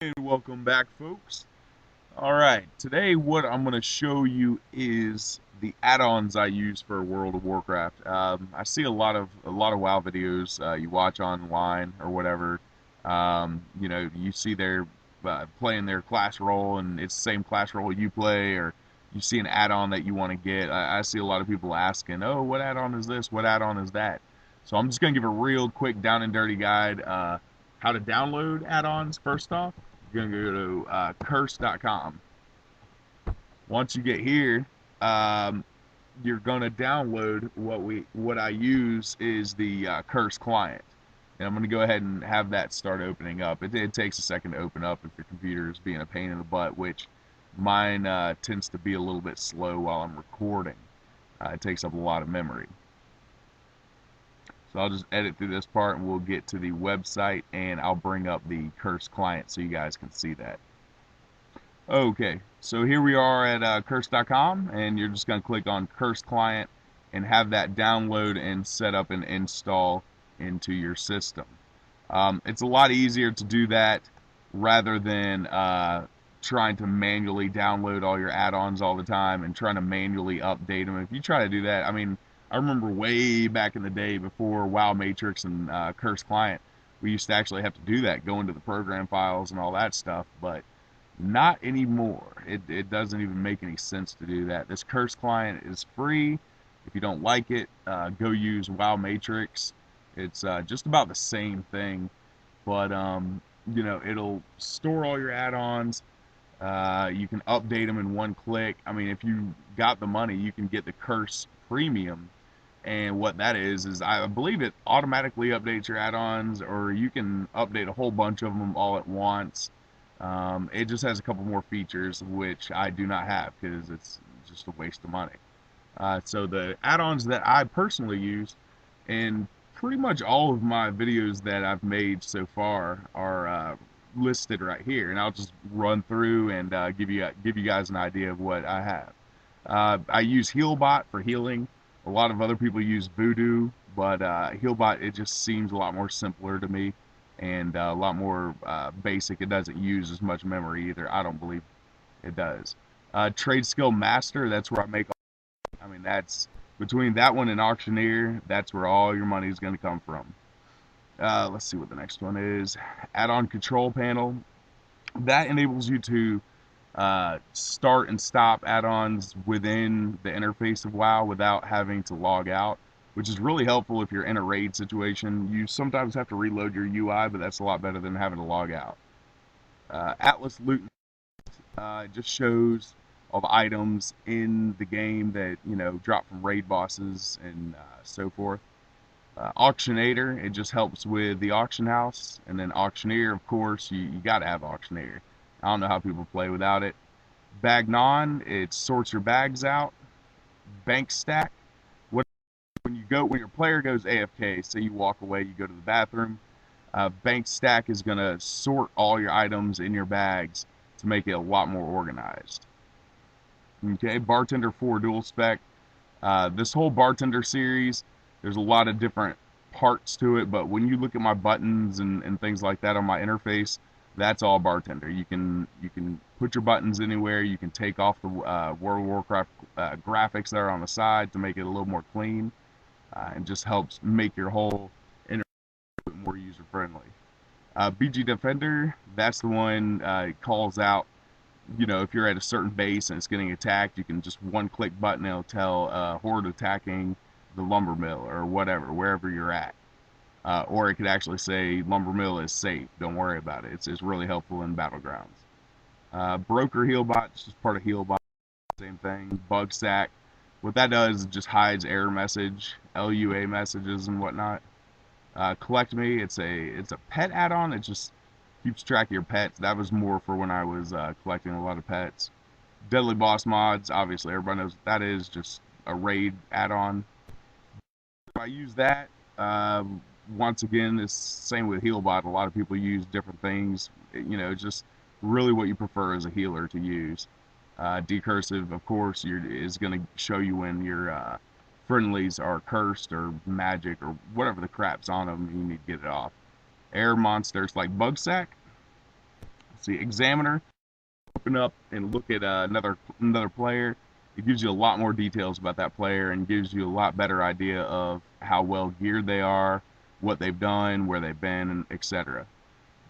And welcome back, folks. All right, today what I'm going to show you is the add-ons I use for World of Warcraft. I see a lot of WoW videos you watch online or whatever. You see they're playing their class role, and it's the same class role you play, or you see an add-on that you want to get. I see a lot of people asking, "Oh, what add-on is this? What add-on is that?" So I'm just going to give a real quick down and dirty guide how to download add-ons first off. You're going to go to curse.com. Once you get here, um, you're going to download what I use is the curse client. And I'm going to go ahead and have that start opening up. It takes a second to open up if your computer is being a pain in the butt, which mine tends to be a little bit slow while I'm recording. It takes up a lot of memory. So I'll just edit through this part and we'll get to the website and I'll bring up the curse client so you guys can see that. Okay, so here we are at curse.com and you're just going to click on curse client and have that download and set up and install into your system. It's a lot easier to do that rather than trying to manually download all your add-ons all the time and trying to manually update them. If you try to do that, I mean, I remember way back in the day before WoW Matrix and Curse Client, we used to actually have to do that, go into the program files and all that stuff, but not anymore. It doesn't even make any sense to do that. This Curse Client is free. If you don't like it, go use WoW Matrix. It's just about the same thing, but it'll store all your add-ons. You can update them in one click. I mean, if you got the money, you can get the Curse Premium, and what that is I believe it automatically updates your add-ons, or you can update a whole bunch of them all at once. It just has a couple more features which I do not have because it's just a waste of money. So the add-ons that I personally use, and pretty much all of my videos that I've made so far are listed right here, and I'll just run through and give you guys an idea of what I have. I use Healbot for healing. A lot of other people use Voodoo, but Healbot, it just seems a lot more simpler to me and a lot more basic. It doesn't use as much memory either. I don't believe it does. Trade Skill Master, that's where I make. I mean, that's between that one and Auctioneer. That's where all your money is going to come from. Let's see what the next one is. Add-on Control Panel. That enables you to start and stop add-ons within the interface of WoW without having to log out, which is really helpful if you're in a raid situation. You sometimes have to reload your UI, but that's a lot better than having to log out. Atlas Loot it just shows all the items in the game that drop from raid bosses and so forth. Auctionator, it just helps with the auction house, and then Auctioneer, of course, you got to have Auctioneer. I don't know how people play without it. Bagnon, it sorts your bags out. Bank Stack, when your player goes AFK, say you walk away, you go to the bathroom, Bank Stack is gonna sort all your items in your bags to make it a lot more organized. Okay, Bartender 4 dual spec. This whole Bartender series, there's a lot of different parts to it, but when you look at my buttons and things like that on my interface, that's all Bartender. You can put your buttons anywhere. You can take off the World of Warcraft graphics that are on the side to make it a little more clean, and just helps make your whole interface more user friendly. BG Defender, that's the one calls out. If you're at a certain base and it's getting attacked, you can just one click button, it'll tell Horde attacking the lumber mill or whatever, wherever you're at. Or it could actually say lumber mill is safe. Don't worry about it. It's really helpful in battlegrounds. Broker Healbot, it's just part of Healbot. Same thing. Bug Sack. What that does is it just hides error message, LUA messages, and whatnot. Collect Me, it's a pet add-on. It just keeps track of your pets. That was more for when I was collecting a lot of pets. Deadly Boss Mods, obviously everybody knows what that is. Just a raid add-on. I use that. Once again, it's same with Healbot. A lot of people use different things. It's just really what you prefer as a healer to use. Decursive, of course, is going to show you when your friendlies are cursed or magic or whatever the crap's on them. You need to get it off. Air monsters like Bugsack. See, Examiner, open up and look at another player. It gives you a lot more details about that player and gives you a lot better idea of how well geared they are, what they've done, where they've been, and etc.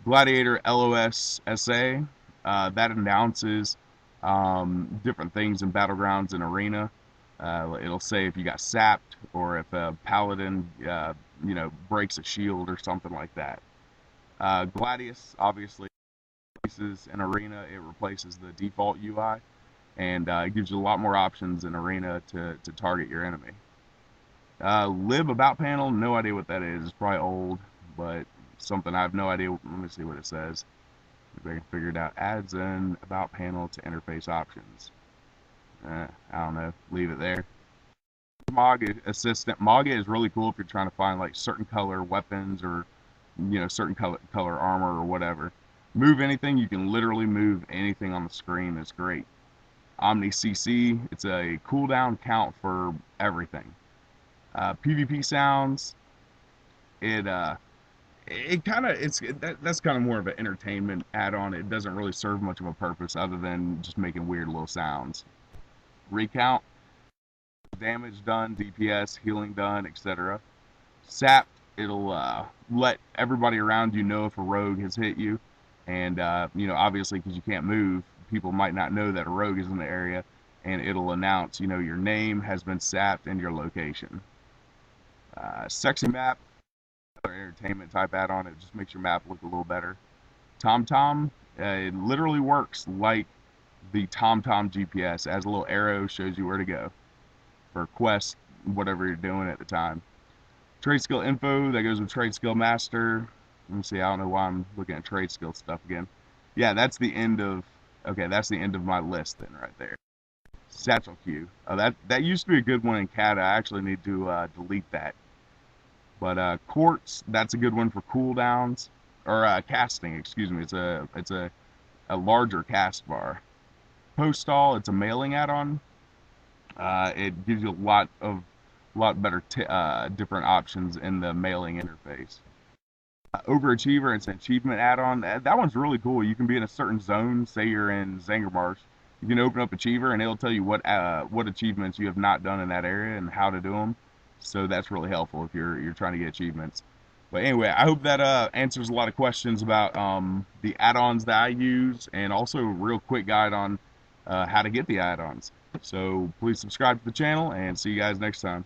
Gladiator LOSSA, that announces different things in Battlegrounds and Arena. It'll say if you got sapped or if a paladin, breaks a shield or something like that. Gladius, obviously, in Arena, it replaces the default UI, and it gives you a lot more options in Arena to target your enemy. Lib About panel, no idea what that is. It's probably old, but something I have no idea. Let me see what it says. Maybe I can figure it out. Adds an About panel to interface options. I don't know. Leave it there. Mog Assistant. Maga is really cool if you're trying to find like certain color weapons or certain color armor or whatever. Move anything. You can literally move anything on the screen. That's great. Omni CC. It's a cooldown count for everything. PvP sounds. That's kind of more of an entertainment add-on. It doesn't really serve much of a purpose other than just making weird little sounds. Recount, damage done, DPS, healing done, etc. Sap, it'll let everybody around you know if a rogue has hit you, and obviously because you can't move, people might not know that a rogue is in the area, and it'll announce your name has been sapped and your location. Sexy map, another entertainment type add-on. It just makes your map look a little better. TomTom, it literally works like the TomTom GPS. It has a little arrow, shows you where to go for quest, whatever you're doing at the time. Trade skill info, that goes with Trade Skill Master. Let me see, I don't know why I'm looking at trade skill stuff again. Yeah, that's the end of my list then right there. Satchel Q. That used to be a good one in Kata. I actually need to delete that. But Quartz, that's a good one for cooldowns or casting. Excuse me. It's a larger cast bar. Postal, it's a mailing add-on. It gives you a lot better different options in the mailing interface. Overachiever, it's an achievement add-on. That one's really cool. You can be in a certain zone. Say you're in Zangarmarsh. You can open up Achiever, and it'll tell you what achievements you have not done in that area and how to do them. So that's really helpful if you're trying to get achievements. But anyway, I hope that answers a lot of questions about the add-ons that I use, and also a real quick guide on how to get the add-ons. So please subscribe to the channel, and see you guys next time.